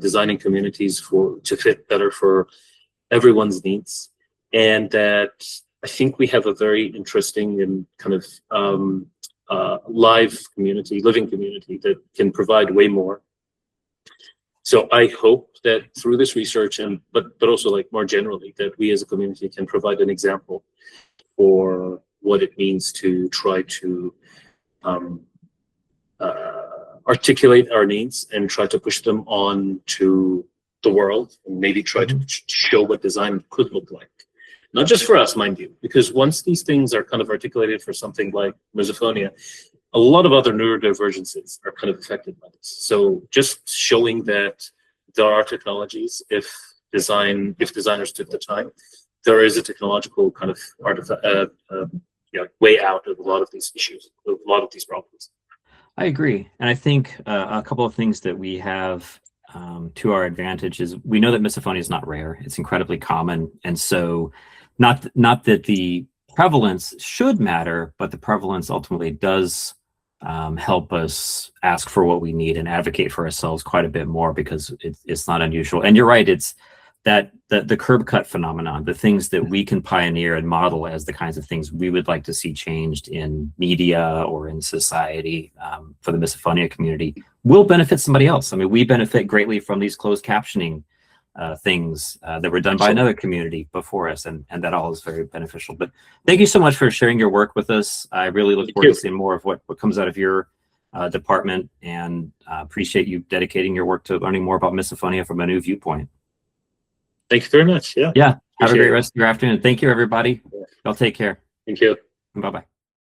designing communities to fit better for everyone's needs. And that I think we have a very interesting and kind of living community that can provide way more. So I hope that through this research, but also like more generally, that we as a community can provide an example for what it means to try to articulate our needs and try to push them on to the world, and maybe try to show what design could look like. Not just for us, mind you, because once these things are kind of articulated for something like misophonia, a lot of other neurodivergences are kind of affected by this. So just showing that there are technologies, if designers took the time, there is a technological kind of way out of a lot of these issues, a lot of these problems. I agree. And I think a couple of things that we have to our advantage is we know that misophonia is not rare. It's incredibly common. And so not that the prevalence should matter, but the prevalence ultimately does help us ask for what we need and advocate for ourselves quite a bit more, because it's not unusual. And you're right, it's that the curb cut phenomenon, the things that we can pioneer and model as the kinds of things we would like to see changed in media or in society for the misophonia community will benefit somebody else. I mean, we benefit greatly from these closed captioning things that were done by another community before us, and that all is very beneficial. But thank you so much for sharing your work with us. I really look forward to seeing more of what comes out of your department, and appreciate you dedicating your work to learning more about misophonia from a new viewpoint. Thank you very much. Yeah. Have a great rest of your afternoon. Thank you, everybody. Y'all take care. Thank you. Bye-bye.